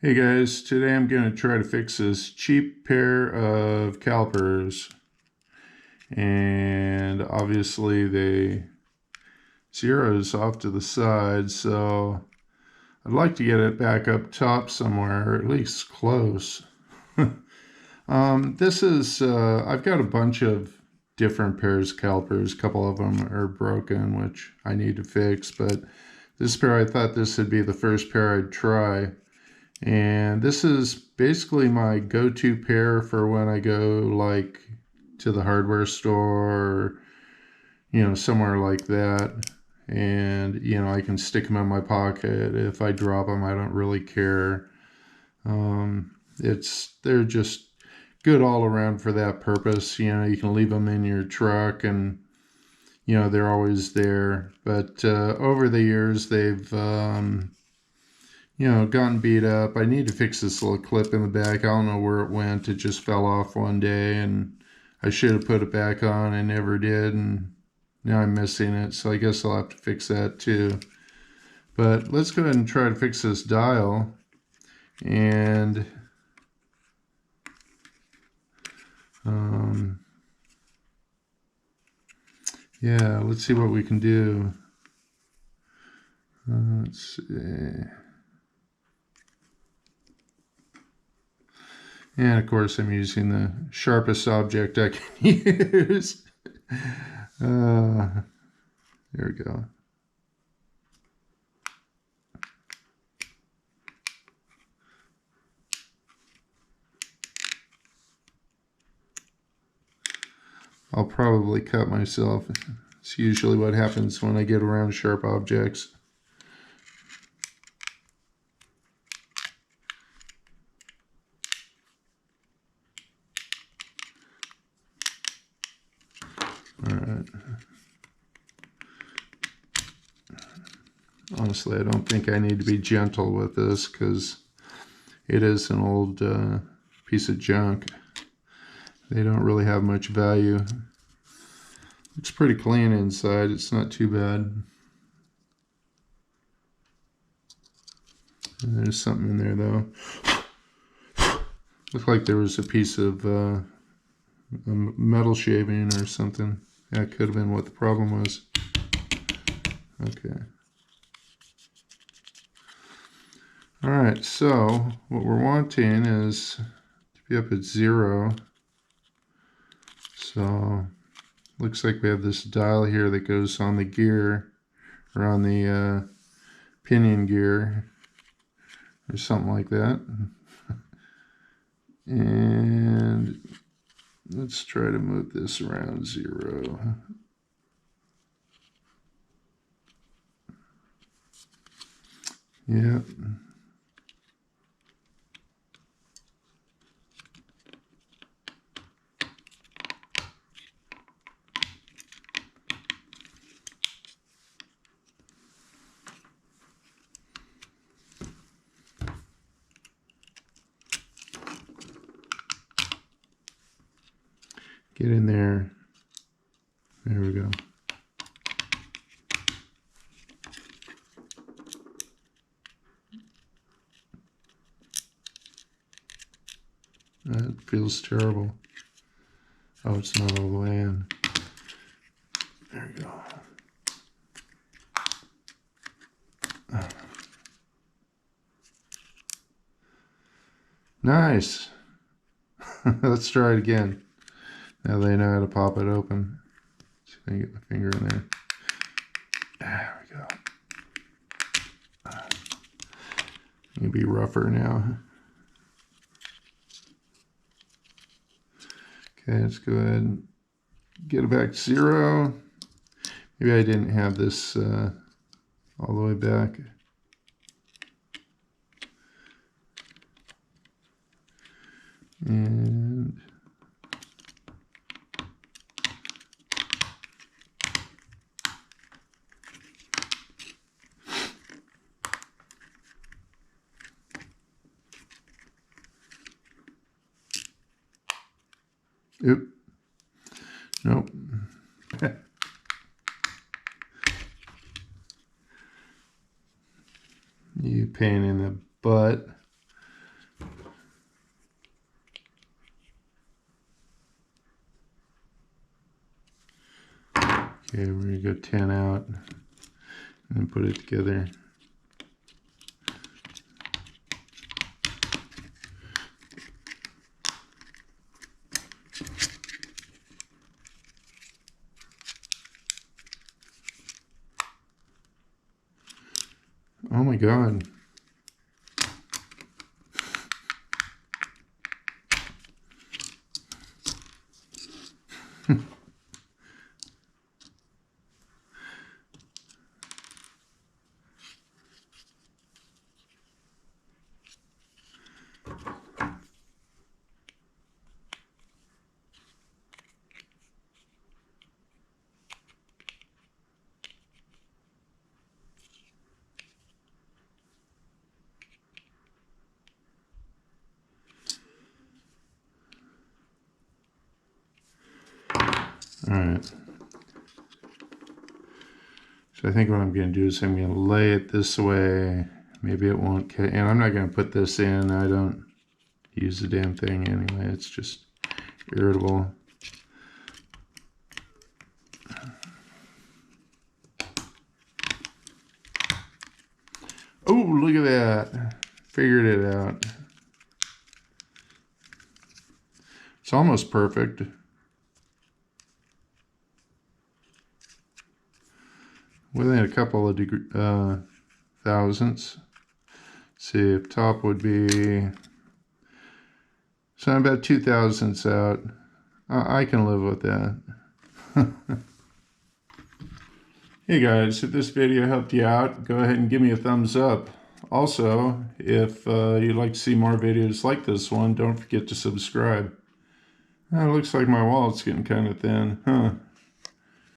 Hey guys, today I'm going to try to fix this cheap pair of calipers, and obviously the zero is off to the side, so I'd like to get it back up top somewhere, or at least close. I've got a bunch of different pairs of calipers. A couple of them are broken, which I need to fix, but this pair, I thought this would be the first pair I'd try. And this is basically my go-to pair for when I go like to the hardware store or, somewhere like that. And, I can stick them in my pocket. If I drop them, I don't really care. They're just good all around for that purpose. You can leave them in your truck and, they're always there. But over the years, they've gotten beat up. I need to fix this little clip in the back. I don't know where it went. It just fell off one day, and I should have put it back on. I never did, and now I'm missing it, so I guess I'll have to fix that too. But let's go ahead and try to fix this dial. And yeah, let's see what we can do. Let's see. And of course, I'm using the sharpest object I can use. There we go. I'll probably cut myself. It's usually what happens when I get around sharp objects. Alright. Honestly, I don't think I need to be gentle with this because it is an old piece of junk. They don't really have much value. It's pretty clean inside. It's not too bad. And there's something in there though. Looked like there was a piece of a metal shaving or something. That could have been what the problem was. Okay. Alright, so what we're wanting is to be up at 0. So looks like we have this dial here that goes on the gear, or on the pinion gear, or something like that. And let's try to move this around 0. Yep. Get in there. There we go. That feels terrible. Oh, it's not all the way in. There we go. Nice. Let's try it again. Now they know how to pop it open. See if I can get my finger in there. There we go. It'll be rougher now. Okay, let's go ahead and get it back to 0. Maybe I didn't have this all the way back. And oop. Nope. You pain in the butt. Okay, we're going to go 10 out and put it together. Oh my God. All right. So I think what I'm going to do is I'm going to lay it this way. Maybe it won't, and I'm not going to put this in. I don't use the damn thing anyway. It's just irritable. Oh, look at that. Figured it out. It's almost perfect. Within a couple of thousandths. See if top would be, so I'm about 2 thousandths out. I can live with that. Hey guys, if this video helped you out, go ahead and give me a thumbs up. Also, if you'd like to see more videos like this one, don't forget to subscribe. It looks like my wallet's getting kind of thin, huh?